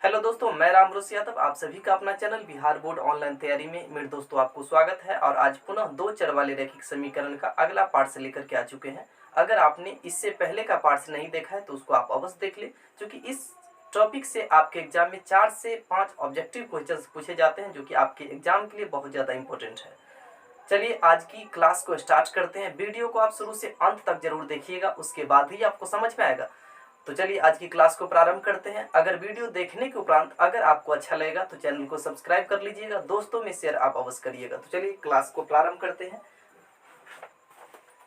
Hello दोस्तों, मैं रामरोस यादव आप सभी का अपना चैनल बिहार बोर्ड ऑनलाइन तैयारी में मेरे दोस्तों आपको स्वागत है। और आज पुनः दो चर वाले रैखिक समीकरण का अगला पार्ट से लेकर के आ चुके हैं। अगर आपने इससे पहले का पार्ट नहीं देखा है तो उसको आप अवश्य देख ले, क्योंकि इस टॉपिक से आपके एग्जाम में 4 से 5 ऑब्जेक्टिव क्वेश्चन पूछे जाते हैं, जो कि आपके एग्जाम के लिए बहुत ज़्यादा इंपॉर्टेंट है। चलिए आज की क्लास को स्टार्ट करते हैं। वीडियो को आप शुरू से अंत तक जरूर देखिएगा, उसके बाद ही आपको समझ में आएगा। तो चलिए आज की क्लास को प्रारंभ करते हैं। अगर वीडियो देखने के उपरांत अगर आपको अच्छा लगेगा तो चैनल को सब्सक्राइब कर लीजिएगा, दोस्तों में शेयर आप अवश्य करिएगा। तो चलिए क्लास को प्रारंभ करते हैं।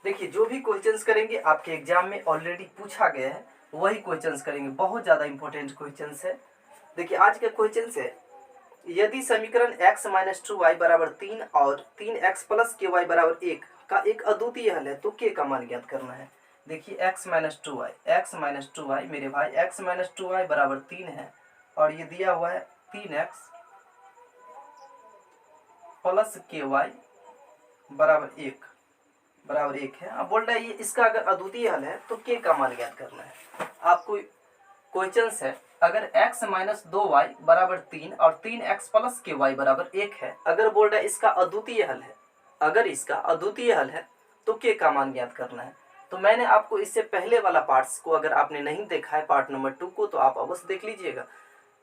देखिए, जो भी क्वेश्चंस करेंगे आपके एग्जाम में ऑलरेडी पूछा गया है वही क्वेश्चंस करेंगे, बहुत ज़्यादा इंपॉर्टेंट क्वेश्चंस है। देखिए आज का क्वेश्चन है, यदि समीकरण x - 2y = 3 और 3x + ky = 1 का एक अद्वितीय हल है तो k का मान ज्ञात करना है। देखिए x - 2y मेरे भाई x - 2y = 3 है और ये दिया हुआ है 3x + ky = 1 है। अब बोल रहा है ये इसका अगर अद्वितीय हल है तो k का मान ज्ञात करना है। आपको क्वेश्चन है, अगर x - 2y = 3 और 3x + ky = 1 है, अगर बोल रहा है इसका अद्वितीय हल है, अगर इसका अद्वितीय हल है तो k का मान ज्ञात करना है। तो मैंने आपको इससे पहले वाला पार्ट्स को अगर आपने नहीं देखा है पार्ट नंबर 2 को, तो आप अवश्य देख लीजिएगा।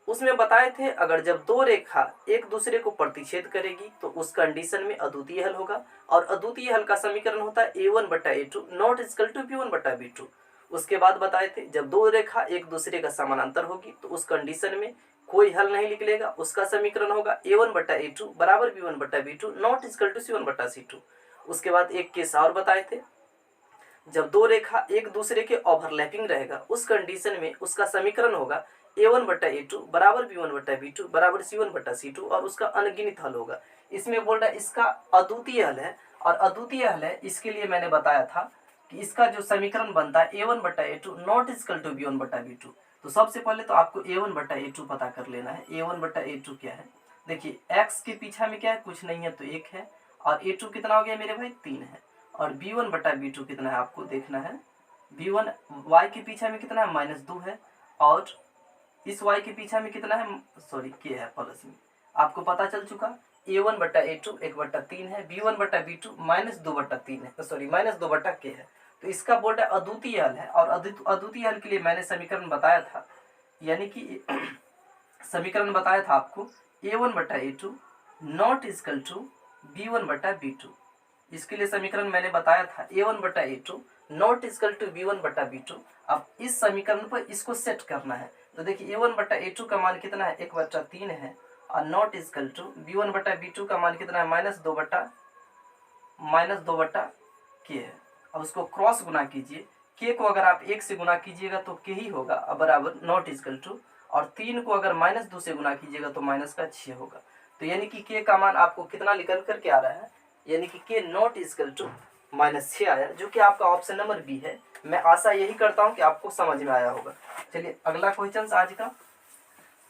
उसमें बताए थे अगर जब दो रेखा एक दूसरे को प्रतिच्छेद करेगी तो उस कंडीशन में अद्वितीय हल होगा, और अद्वितीय हल का समीकरण होता है a1/a2 ≠ b1/b2। उसके बाद बताए थे जब दो रेखा एक दूसरे का समानांतर होगी तो उस कंडीशन में कोई हल नहीं निकलेगा, उसका समीकरण होगा a1/a2 = b1/b2 ≠ c1/c2। उसके बाद एक केस और बताए थे, जब दो रेखा एक दूसरे के ओवरलैपिंग रहेगा उस कंडीशन में उसका समीकरण होगा a1/a2 = b1/b2 = c1/c2 और उसका अनगिनत हल होगा। इसमें बोल रहा है इसका अद्वितीय हल है, और अद्वितीय हल है इसके लिए मैंने बताया था कि इसका जो समीकरण बनता है a1/a2 ≠ b1/b2। तो सबसे पहले तो आपको a1/a2 पता कर लेना है। a1/a2 क्या है? देखिए x के पीछा में क्या है, कुछ नहीं है तो 1 है, और a2 कितना हो गया मेरे भाई 3 है, और b1/b2 कितना है आपको देखना है। b1 y के पीछे में कितना है -2 है, और इस y के पीछे में कितना है, सॉरी k है प्लस में। आपको पता चल चुका a1/a2 1/3 है, b1/b2 -2/3 है, सॉरी -2/k है। तो इसका बोल रहा है अद्वितीय हल है, और अद्वितीय हल के लिए मैंने समीकरण बताया था, यानी कि समीकरण बताया था आपको a1/a2 ≠ b1/b2। इसके लिए समीकरण मैंने बताया था a1/a2 ≠ b1/b2। अब इस समीकरण पर इसको सेट करना है। तो देखिए a1/a2 का मान कितना है 1/3 है, और नॉट इजकल टू b1/b2 का मान कितना है -2/k है। अब उसको क्रॉस गुना कीजिए, k को अगर आप 1 से गुना कीजिएगा तो k ही होगा बराबर नॉट इजकल टू, और 3 को अगर -2 से गुना कीजिएगा तो -6 होगा। तो यानी कि k का मान आपको कितना निकल करके आ रहा है, यानी कि k नॉट इजकल टू -6 आया, जो कि आपका ऑप्शन नंबर बी है। मैं आशा यही करता हूं कि आपको समझ में आया होगा। चलिए अगला क्वेश्चन आज का,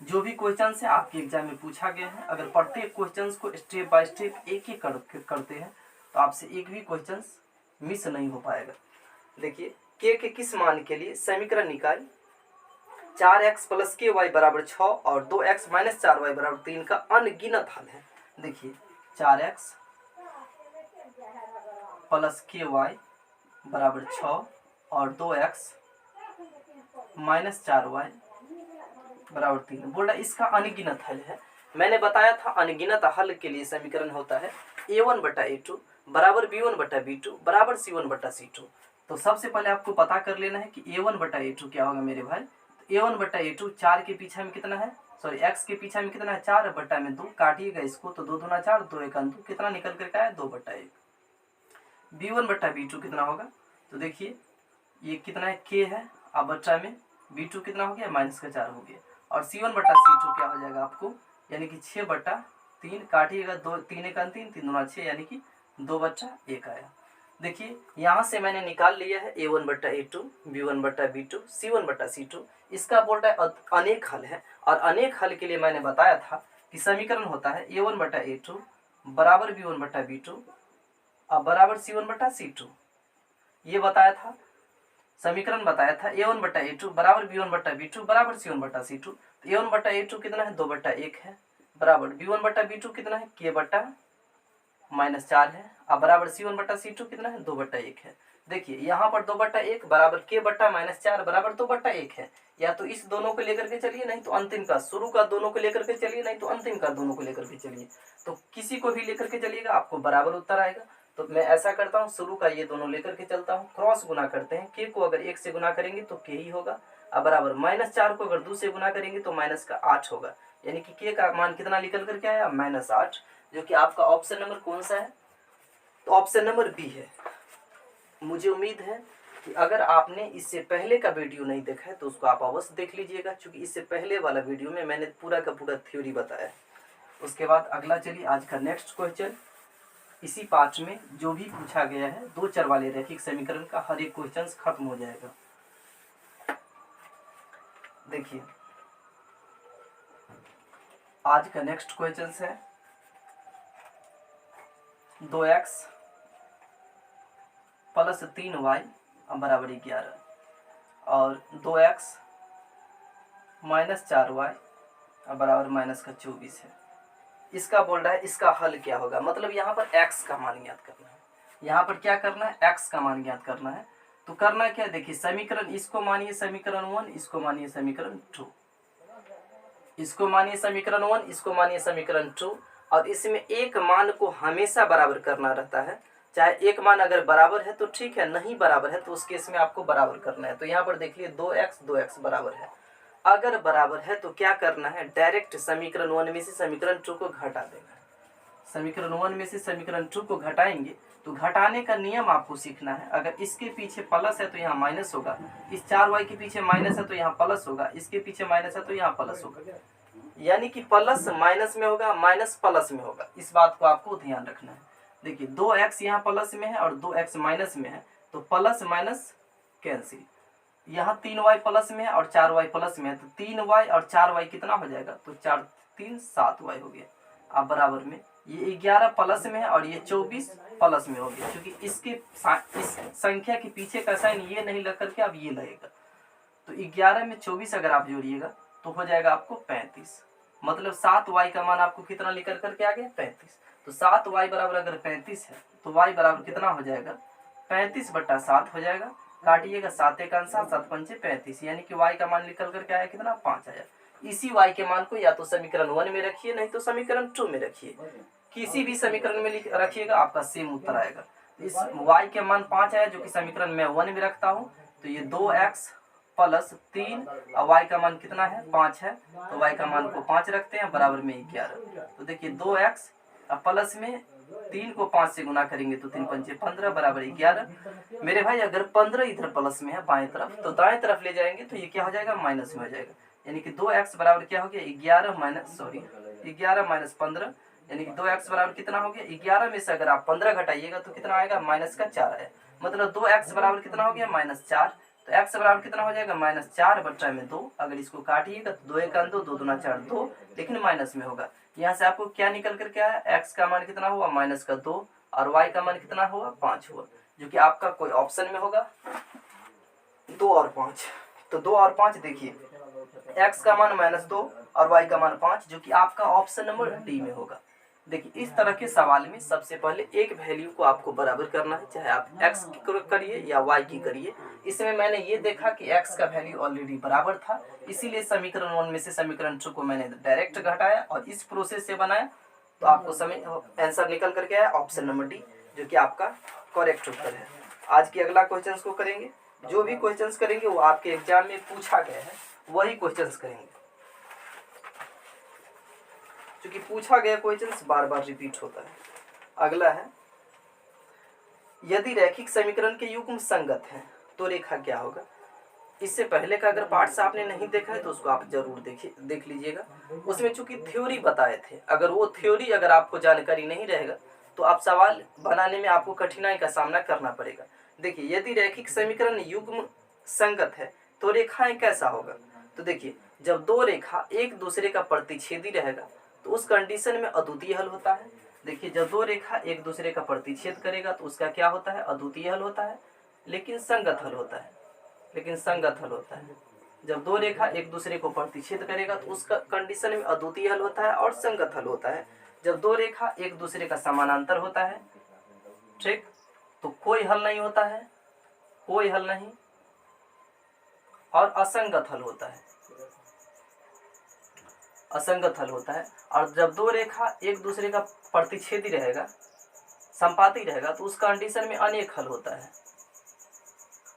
जो भी क्वेश्चन है आपके एग्जाम में पूछा गया है, अगर प्रत्येक क्वेश्चन को स्टेप बाय स्टेप एक एक करते हैं तो आपसे एक भी क्वेश्चन मिस नहीं हो पाएगा। देखिए k के किस मान के लिए समीकरण निकाल 4x + ky = 6 और 2x - 4y = 3 का अनगिनत हल है। देखिए 4x + ky = 6 और 2x - 4y = 3 बोल रहा है इसका अनगिनत हल है। मैंने बताया था अनगिनत हल के लिए समीकरण होता है a1/a2 = b1/b2 = c1/c2। तो सबसे पहले आपको पता कर लेना है कि a1/a2 क्या होगा मेरे भाई। तो a1/a2 4 के पीछे में कितना है, सॉरी x के पीछे में कितना है 4/2, काटिएगा इसको तो 2 दूना 4 2 1 2, कितना निकल करके आया 2/1। b1/b2 कितना होगा, तो देखिए ये कितना है k है, अब बच्चा में b2 कितना हो गया -4 हो गया, और c1/c2 क्या हो जाएगा आपको, यानी कि 6/3, काटिएगा 2 3 1 3 3 दूना 6, यानी कि 2/1 आया। देखिए यहाँ से मैंने निकाल लिया है a1/a2 b1/b2 c1/c2। इसका बोल रहा है अनेक हल है, और अनेक हल के लिए मैंने बताया था कि समीकरण होता है a1/a2 = b1/b2 = c1/c2। ये बताया था, समीकरण बताया था a1/a2 = b1/b2 = c1/c2। तो a1 बटा a2 कितना है 2/1 है, बराबर b1 बटा b2 कितना है k बटा -4 है, अब बराबर c1 बटा c2 कितना है 2/1 है। देखिए यहाँ पर 2/1 बराबर k बटा -4 बराबर 2/1 है। या तो इस दोनों को लेकर के चलिए, नहीं तो अंतिम का, शुरू का दोनों को लेकर के चलिए, नहीं तो अंतिम का दोनों को लेकर के चलिए। तो किसी को भी लेकर के चलिएगा आपको बराबर उत्तर आएगा। तो मैं ऐसा करता हूँ, शुरू का ये दोनों लेकर के चलता हूँ, क्रॉस गुना करते हैं। k को अगर 1 से गुना करेंगे तो k ही होगा, अब बराबर -4 को अगर 2 से गुना करेंगे तो -8 होगा, यानी कि k का मान कितना निकल करके आया -8, जो कि आपका ऑप्शन नंबर कौन सा है, तो ऑप्शन नंबर बी है। मुझे उम्मीद है कि अगर आपने इससे पहले का वीडियो नहीं देखा है तो उसको आप अवश्य देख लीजिएगा, क्योंकि इससे पहले वाला वीडियो में मैंने पूरा का पूरा थ्योरी बताया है। उसके बाद अगला चलिए आज का नेक्स्ट क्वेश्चन। इसी पार्ट में जो भी पूछा गया है 2 चर वाले रैखिक समीकरण का हर एक क्वेश्चन खत्म हो जाएगा। देखिए आज का नेक्स्ट क्वेश्चन है 2x प्लस 3y बराबर 11 और 2x माइनस 4y बराबर -24 है। इसका बोल रहा है इसका हल क्या होगा, मतलब यहाँ पर x का मान ज्ञात करना है। यहाँ पर क्या करना है, x का मान ज्ञात करना है। तो करना क्या, देखिए समीकरण, इसको मानिए समीकरण 1, इसको मानिए समीकरण 2, इसको मानिए समीकरण 1, इसको मानिए समीकरण 2। और इसमें एक मान को हमेशा बराबर करना रहता है, चाहे एक मान अगर बराबर है तो ठीक है, नहीं बराबर है तो उस केस में आपको बराबर करना है। तो यहाँ पर देख लिए 2x बराबर है, अगर बराबर है तो क्या करना है, डायरेक्ट समीकरण 1 में से समीकरण 2 को घटा देना है। समीकरण 1 में से समीकरण 2 को घटाएंगे तो घटाने का नियम आपको सीखना है। अगर इसके पीछे प्लस है तो यहाँ माइनस होगा, इस 4y के पीछे माइनस है तो यहाँ प्लस होगा, इसके पीछे माइनस है तो यहाँ प्लस होगा, यानी कि प्लस माइनस में होगा, माइनस प्लस में होगा। इस बात को आपको ध्यान रखना है। देखिए 2x यहाँ प्लस में है और 2x माइनस में है, तो प्लस माइनस कैंसिल। यहाँ 3y प्लस में है और 4y प्लस में है, तो 3y और 4y कितना हो जाएगा, तो 4 3 7y हो गया। अब बराबर में ये 11 प्लस में है और ये 24 प्लस में हो गया, क्योंकि इस संख्या के पीछे का साइन ये नहीं लग करके अब ये लगेगा। तो 11 में 24 अगर आप जोड़िएगा तो हो जाएगा आपको 35, मतलब 7y का मान आपको कितना निकल करके आ गया 35। तो 7y बराबर अगर 35 है तो y बराबर कितना हो जाएगा 35/7 हो जाएगा। काटिएगा 7 1 7 7 5 35, यानी कि y का मान निकल करके आया कितना 5 आया। इसी y के मान को या तो समीकरण 1 में रखिए, नहीं तो समीकरण 2 में रखिए, किसी भी समीकरण में रखिएगा आपका सेम उत्तर आएगा। इस y के मान 5 आया जो कि समीकरण में 1 में रखता हूँ, तो ये 2x प्लस 3 और y का मान कितना है 5 है, तो y का मान को 5 रखते हैं बराबर में 11। तो देखिए 2x प्लस में 3 को 5 से गुना करेंगे तो 3 पंचे 15 बराबर 11। मेरे भाई अगर 15 इधर प्लस में है बाएं तरफ, तो दाएं तरफ ले जाएंगे तो ये क्या हो जाएगा माइनस में हो जाएगा, यानी कि 2x बराबर क्या हो गया 11 माइनस 15, यानी कि 2x बराबर कितना हो गया 11 में से अगर आप 15 घटाइएगा तो कितना आएगा -4 आया, मतलब 2x बराबर कितना हो गया -4। तो x बराबर कितना हो जाएगा -4/2। अगर इसको काटिएगा तो 2 1 2 2 2 4 2, लेकिन माइनस में होगा। यहाँ से आपको क्या निकल करके आया, x का मान कितना हुआ -2 और y का मान कितना हुआ 5 हुआ, जो कि आपका कोई ऑप्शन में होगा 2 और 5। तो 2 और 5 देखिए, x का मान -2 और y का मान 5, जो कि आपका ऑप्शन नंबर डी में होगा। देखिए इस तरह के सवाल में सबसे पहले एक वैल्यू को आपको बराबर करना है, चाहे आप x की करिए या y की करिए। इसमें मैंने ये देखा कि x का वैल्यू ऑलरेडी बराबर था, इसीलिए समीकरण 1 में से समीकरण 2 को मैंने डायरेक्ट घटाया और इस प्रोसेस से बनाया, तो आपको आंसर निकल करके आया ऑप्शन नंबर डी, जो कि आपका करेक्ट उत्तर है। आज के अगला क्वेश्चन को करेंगे, जो भी क्वेश्चन करेंगे वो आपके एग्जाम में पूछा गया है वही क्वेश्चन करेंगे, क्योंकि पूछा गया क्वेश्चन बार बार रिपीट होता है। अगला है, यदि रैखिक समीकरण के युग्म संगत हैं तो रेखा क्या होगा। इससे पहले का अगर पार्ट से आपने नहीं देखा है तो उसको आप जरूर देख लीजिएगा। उसमें चूंकि थ्योरी बताए थे, अगर वो थ्योरी अगर आपको जानकारी नहीं रहेगा तो आप सवाल बनाने में आपको कठिनाई का सामना करना पड़ेगा। देखिए यदि रैखिक समीकरण युग्म संगत है तो रेखाएं कैसा होगा। तो देखिए जब दो रेखा एक दूसरे का प्रतिच्छेदी रहेगा तो उस कंडीशन में अद्वितीय हल होता है। देखिए जब दो रेखा एक दूसरे का प्रतिच्छेद करेगा तो उसका क्या होता है, अद्वितीय हल होता है, लेकिन संगत हल होता है। जब दो रेखा एक दूसरे को प्रतिच्छेद करेगा तो उसका कंडीशन में अद्वितीय हल होता है और संगत हल होता है। जब दो रेखा एक दूसरे का समानांतर होता है, ठीक, तो कोई हल नहीं होता है, कोई हल नहीं, और असंगत हल होता है, असंगत हल होता है। और जब दो रेखा एक दूसरे का प्रतिच्छेदी रहेगा, संपाती रहेगा, तो उस कंडीशन में अनेक हल होता है,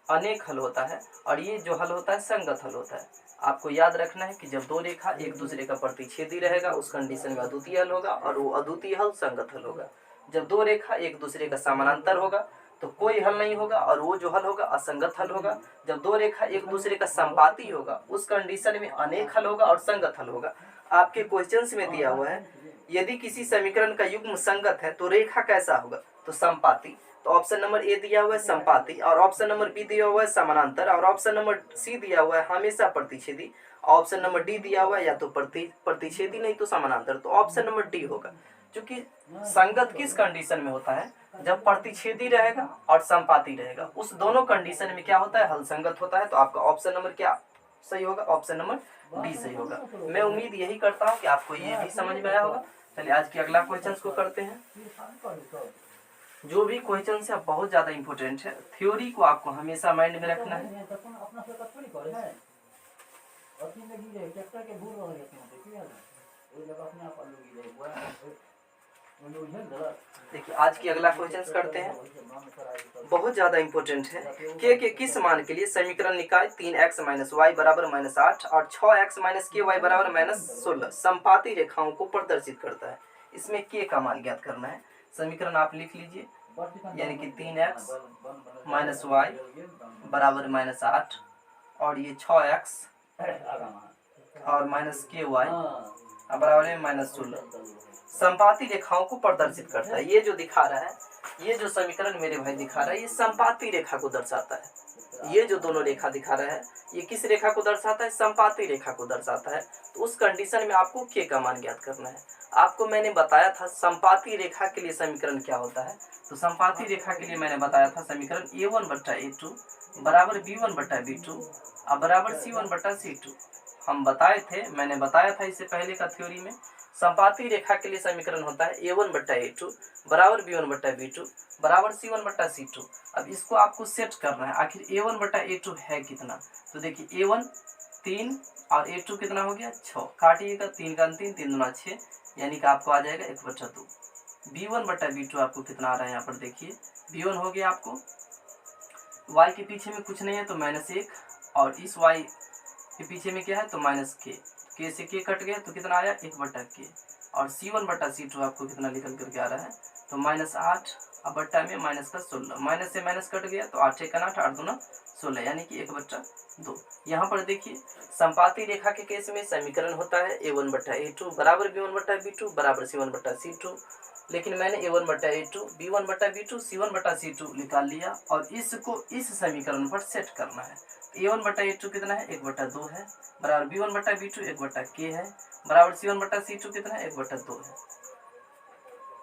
अनेक हल होता है। और ये जो हल होता है संगत हल होता है। आपको याद रखना है कि जब दो रेखा एक दूसरे का प्रतिच्छेदी रहेगा उस कंडीशन में अद्वितीय हल होगा, और वो अद्वितीय हल संगत हल होगा। जब दो रेखा एक दूसरे का समानांतर होगा तो कोई हल नहीं होगा, और वो जो हल होगा असंगत हल होगा। जब दो रेखा एक दूसरे का संपाती होगा उस कंडीशन में अनेक हल होगा और संगत हल होगा। आपके क्वेश्चंस में दिया हुआ है यदि किसी समीकरण का युग्म संगत है तो रेखा कैसा होगा, तो संपाती। तो ऑप्शन नंबर ए दिया हुआ है संपाती, और ऑप्शन नंबर बी दिया हुआ है समानांतर, और ऑप्शन नंबर सी दिया हुआ है हमेशा प्रतिच्छेदी, ऑप्शन नंबर डी दिया हुआ है या तो प्रतिच्छेदी नहीं तो समानांतर। तो ऑप्शन नंबर डी होगा, क्योंकि संगत किस कंडीशन में होता है, जब प्रतिच्छेदी रहेगा और संपाती रहेगा, उस दोनों कंडीशन में क्या होता है, हल संगत होता है। तो आपका ऑप्शन नंबर क्या सही होगा, ऑप्शन नंबर डी सही होगा। मैं उम्मीद यही करता हूँ कि आपको ये भी समझ में आया होगा। चलिए आज के अगला क्वेश्चन को करते हैं। जो भी क्वेश्चन है बहुत ज्यादा इंपॉर्टेंट है, थ्योरी को आपको हमेशा माइंड में रखना है। देखिए आज की अगला क्वेश्चन करते हैं, बहुत ज्यादा इंपॉर्टेंट है। के किस मान के लिए समीकरण निकाय 3x - y बराबर -8 और 6x - ky बराबर -16 संपाती रेखाओं को प्रदर्शित करता है। इसमें के का मान ज्ञात करना है। समीकरण आप लिख लीजिए, यानी कि 3x - y बराबर -8 और ये 6x और -ky बराबर -16 संपाती रेखाओं को प्रदर्शित करता है। ये जो दिखा रहा है, ये जो समीकरण मेरे भाई दिखा रहा है, ये संपाती रेखा को दर्शाता है। ये जो दोनों रेखा दिखा रहा है ये किस रेखा को दर्शाता है, संपाती रेखा को दर्शाता है। तो उस कंडीशन में आपको के का मान ज्ञात करना है। आपको मैंने बताया था संपाती रेखा के लिए समीकरण क्या होता है। तो संपाती रेखा के लिए मैंने बताया था समीकरण a1/a2 बराबर b1/b2 बराबर c1/c2 हम बताए थे, मैंने बताया था इससे पहले का थ्योरी में। संपाती रेखा के लिए समीकरण होता है a1/a2 बराबर b1/b2 बराबर c1/c2। अब इसको आपको सेट करना है, आखिर a1/a2 है कितना। तो देखिए a1 3 और a2 कितना हो गया 6, काटिएगा 3 का 3 3 दूना 6, यानी कि आपको आ जाएगा 1/2। b1/b2 आपको कितना आ रहा है, यहाँ पर देखिए b1 हो गया आपको, y के पीछे में कुछ नहीं है तो -1, और इस y के पीछे में क्या है तो -k से k कट गया तो कितना आया 1/k, और c1/c2 आपको कितना निकल करके आ रहा है तो -8 अब बट्टा में -16, माइनस से माइनस कट गया तो 8 1 8 8 2 16, यानी कि 1/2। यहाँ पर देखिए संपाती रेखा के केस में समीकरण होता है a1/a2 बराबर b1/b2 बराबर c1/c2, लेकिन मैंने a1/a2 b1/b2 c1/c2 निकाल लिया, और इसको इस समीकरण पर सेट करना है। a1/a2 कितना है 1/2 है, बराबर b1/b2 1/k है, बराबर c1/c2 कितना है 1/2 है।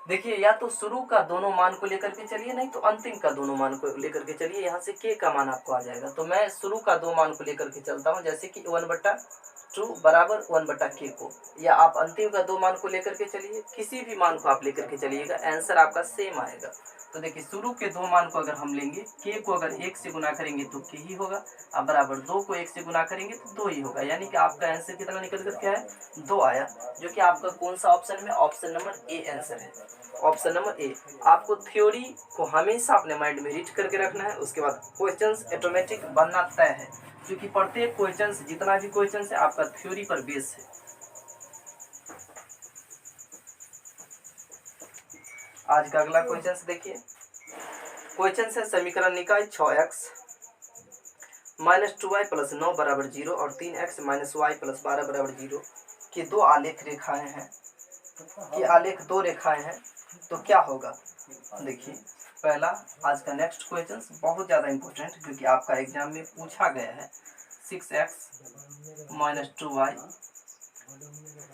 देखिए या तो शुरू का दोनों मान को लेकर के चलिए, नहीं तो अंतिम का दोनों मान को लेकर के चलिए, यहाँ से k का मान आपको आ जाएगा। तो मैं शुरू का दो मान को लेकर के चलता हूँ, जैसे कि 1/2 बराबर 1/k को, या आप अंतिम का दो मान को लेकर के चलिए, किसी भी मान को आप लेकर के चलिएगा, आंसर आपका सेम आएगा। तो देखिए शुरू के दो मान को अगर हम लेंगे, k को अगर 1 से गुना करेंगे तो k ही होगा, अब बराबर 2 को 1 से गुना करेंगे तो 2 ही होगा, यानी कि आपका आंसर कितना निकल कर के आया 2 आया, जो कि आपका कौन सा ऑप्शन में, ऑप्शन नंबर ए आंसर है, ऑप्शन नंबर ए। आपको थ्योरी को हमेशा अपने माइंड में रीड करके रखना है, उसके बाद क्वेश्चंस ऑटोमेटिक बनना तय है, क्योंकि प्रत्येक क्वेश्चंस जितना भी क्वेश्चंस है आपका थ्योरी पर बेस है। आज का अगला क्वेश्चन देखिए, क्वेश्चन है समीकरण निकाय 6x - 2y + 9 बराबर 0 और 3x - y + 12 बराबर 0 के दो आलेख रेखाएं हैं, कि आलेख दो रेखाएं हैं, तो क्या होगा। देखिए पहला आज का नेक्स्ट क्वेश्चन बहुत ज़्यादा इंपॉर्टेंट, क्योंकि आपका एग्जाम में पूछा गया है। 6x - 2y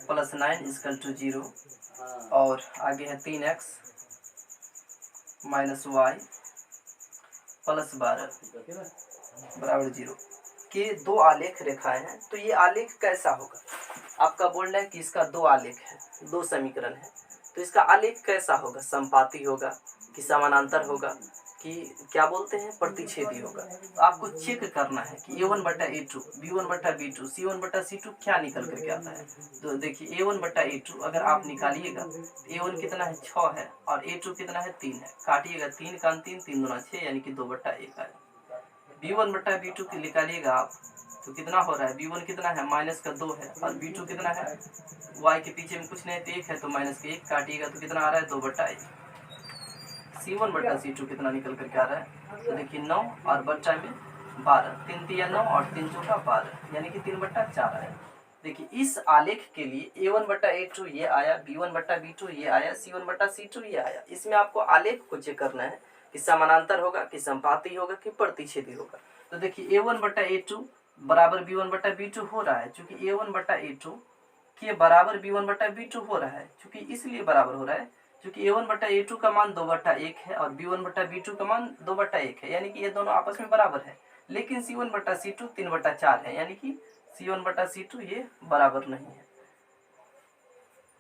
+ 9 = 0, और आगे है 3x - y + 12 बराबर 0। के दो आलेख रेखाएं हैं, तो ये आलेख कैसा होगा? आपका बोल रहा है कि इसका दो आलेख है, दो समीकरण है, तो इसका आलेख कैसा होगा? संपाती होगा कि समानांतर होगा कि क्या बोलते हैं प्रतिच्छेदी होगा? तो आपको चेक करना है कि a1/a2 b1/b2 c1/c2 क्या निकल करके आता है। तो देखिए a1/a2 अगर आप निकालिएगा तो a1 कितना है 6 है और a2 कितना है 3 है, काटिएगा 3 का 3 3 दूना 6 यानी कि 2/1 है। b1/b2 की निकालिएगा आप तो कितना हो रहा है? b1 कितना है -2 है और b2 कितना है, y के पीछे में कुछ नहीं तो 1 है तो -1 काटिएगा तो कितना आ रहा है 2/1। c1/c2 कितना निकल करके आ रहा है? तो देखिए 9 और बट्टा में 12, 3 तिया 9 और 3 चौका 12 यानी कि 3/4 है। देखिए इस आलेख के लिए a1/a2 ये आया, b1/b2 ये आया, c1/c2 ये आया। इसमें आपको आलेख को चेक करना है कि समानांतर होगा कि संपाती होगा कि प्रतिच्छेदी होगा। तो देखिए a1/a2 बराबर b1/b2 हो रहा है, चूंकि a1/a2 के बराबर b1/b2 हो रहा है, चूंकि इसलिए बराबर हो रहा है क्योंकि a1/a2 का मान 2/1 है और b1/b2 का मान 2/1 है, यानी कि ये दोनों आपस में बराबर है। लेकिन c1/c2 3/4 है, यानी कि c1/c2 ये बराबर नहीं है,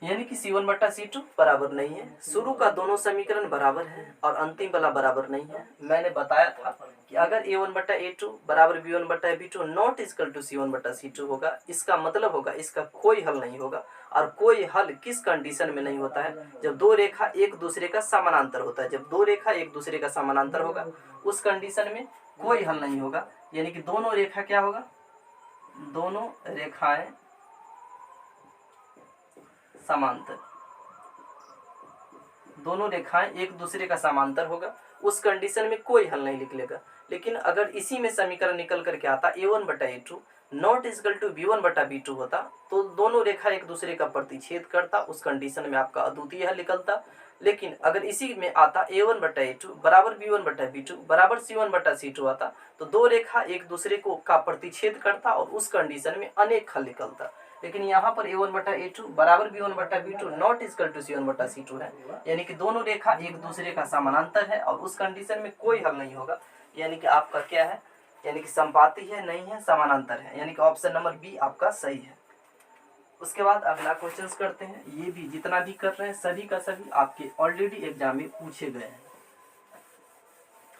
यानी कि c1/c2 बराबर नहीं है। शुरू का दोनों समीकरण बराबर है और अंतिम वाला बराबर नहीं है। मैंने बताया था कि अगर a1/a2 बराबर b1/b2 not equal to c1/c2 होगा, इसका मतलब होगा इसका कोई हल नहीं होगा। और कोई हल किस कंडीशन में नहीं होता है? जब दो रेखा एक दूसरे का समानांतर होता है। जब दो रेखा एक दूसरे का समानांतर होगा उस कंडीशन में कोई हल नहीं होगा, यानी कि दोनों रेखा क्या होगा? दोनों रेखाएं समांतर, दोनों रेखाएं एक दूसरे का समांतर होगा, उस कंडीशन में कोई हल नहीं निकलेगा। लेकिन अगर इसी में समीकरण निकल करके आता a1/a2 not equal to b1/b2 होता तो दोनों रेखा एक दूसरे का प्रतिच्छेद करता, उस कंडीशन में आपका अद्वितीय हल निकलता। लेकिन अगर इसी में आता a1/a2 बराबर b1/b2 बराबर c1/c2 आता तो दो रेखा एक दूसरे को का प्रतिच्छेद करता और उस कंडीशन में अनेक हल निकलता। लेकिन यहाँ पर a1/a2 बराबर b1/b2 not equal to c1/c2 है, यानी कि दोनों रेखा एक दूसरे का समानांतर है और उस कंडीशन में कोई हल नहीं होगा, यानी कि आपका क्या है? यानी कि संपाती है, नहीं है, समानांतर है, यानी कि ऑप्शन नंबर बी आपका सही है। उसके बाद अगला क्वेश्चन करते हैं। ये भी जितना भी कर रहे हैं सभी का सभी आपके ऑलरेडी एग्जाम में पूछे गए हैं।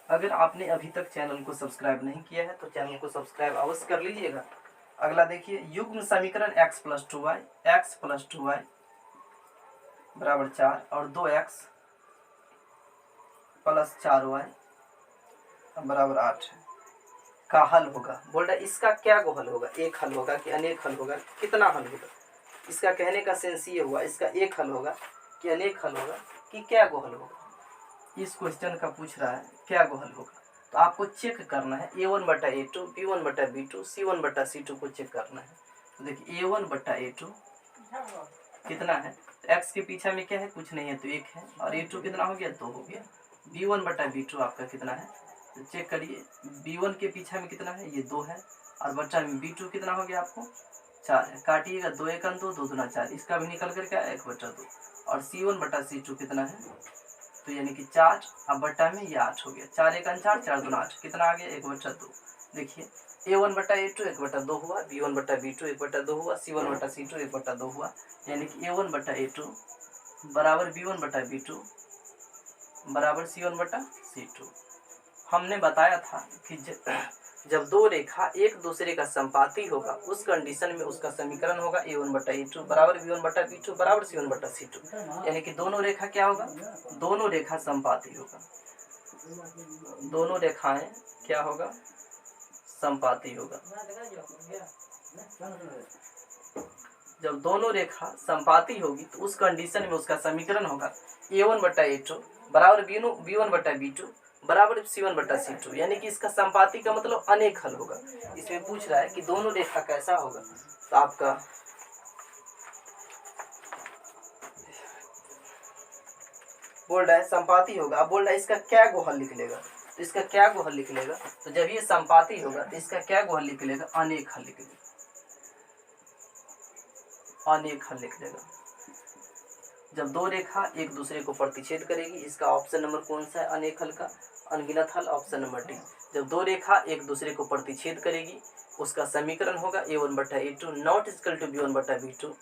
अगर आपने अभी तक चैनल को सब्सक्राइब नहीं किया है तो चैनल को सब्सक्राइब अवश्य कर लीजिएगा। अगला देखिए, युग्म समीकरण x + 2y बराबर 4 और 2x + 4y बराबर 8 का हल होगा। बोल रहा है इसका क्या गो हल होगा? एक हल होगा कि अनेक हल होगा? कितना हल होगा? इसका कहने का सेंस ये हुआ, इसका एक हल होगा कि अनेक हल होगा कि क्या गो हल होगा? इस क्वेश्चन का पूछ रहा है क्या गो हल होगा। तो आपको चेक करना है a1/a2 b1/b2 c1/c2 को चेक करना है। तो देखिए a1/a2 कितना है? तो x के पीछे में क्या है? कुछ नहीं है तो 1 है और a2 कितना हो गया? 2 हो गया। b1/b2 आपका कितना है? तो चेक करिए, b1 के पीछे में कितना है? ये 2 है और बच्चा में b2 कितना हो गया आपको? 4 है। काटिएगा 2 × 1 2 2 दूना 4, इसका भी निकल कर क्या? 1/2 और c1/c2 कितना है? तो यानी कि 4 अब बट्टा में ये 8 हो गया। 4 × 1 4 4 दूना 8 कितना आ गया? 1/2। देखिए a1/a2 1/2 हुआ, b1/b2 1/2 हुआ, c1/c2 1/2 हुआ, यानी कि a1/a2 बराबर b1/b2 बराबर c1/c2। हमने बताया था कि जब दो रेखा एक दूसरे का संपाती होगा उस कंडीशन में उसका समीकरण होगा a1/a2 बराबर b1/b2 बराबर c1/c2, यानी कि दोनों रेखा क्या होगा? दोनों रेखा संपाती होगा। दोनों रेखाएं क्या होगा? संपाती होगा। जब दोनों रेखा संपाती होगी तो उस कंडीशन में उसका समीकरण होगा a1/a2 बराबर b1/b2 बराबर c1/c2, यानी कि इसका संपाती का मतलब अनेक हल होगा। इसमें पूछ रहा है कि दोनों रेखा कैसा होगा, तो आपका बोल रहा है संपाती होगा। अब बोल रहा है इसका क्या गो हल निकलेगा? तो इसका क्या गो हल निकलेगा? तो जब ये संपाती होगा तो इसका क्या गो हल निकलेगा? अनेक हल निकलेगा। अनेक हल निकलेगा। जब दो रेखा एक दूसरे को प्रतिच्छेद करेगी, इसका ऑप्शन नंबर कौन सा है? अनेक हल का अनगिनत हल, ऑप्शन नंबर डी। जब दो रेखा एक दूसरे को प्रतिच्छेद करेगी उसका समीकरण होगा a1/a2 not equal to b1/b2,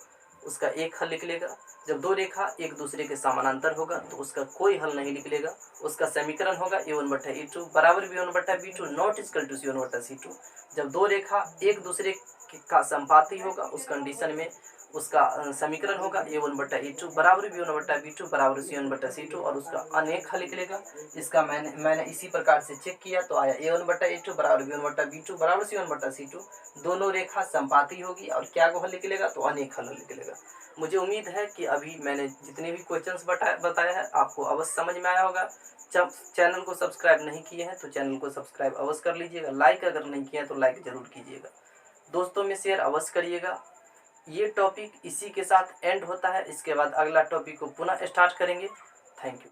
उसका एक हल निकलेगा। जब दो रेखा एक दूसरे के समानांतर होगा तो उसका कोई हल नहीं निकलेगा। उसका समीकरण होगा a1/a2 बराबर b1/b2 not equal to c1/c2। जब दो रेखा एक दूसरे का संपाती होगा उस कंडीशन में उसका समीकरण होगा a1/a2 बराबर b1/b2 बराबर c1/c2 और उसका अनेक हल निकलेगा। इसका मैंने इसी प्रकार से चेक किया तो आया a1/a2 बराबर b1/b2 बराबर c1/c2। दोनों रेखा संपाती होगी और क्या को हल निकलेगा तो अनेक हल निकलेगा। मुझे उम्मीद है कि अभी मैंने जितने भी क्वेश्चंस बताया है आपको अवश्य समझ में आया होगा। जब चैनल को सब्सक्राइब नहीं किए हैं तो चैनल को सब्सक्राइब अवश्य कर लीजिएगा। लाइक अगर नहीं किया तो लाइक जरूर कीजिएगा। दोस्तों में शेयर अवश्य करिएगा। ये टॉपिक इसी के साथ एंड होता है। इसके बाद अगला टॉपिक को पुनः स्टार्ट करेंगे। Thank you.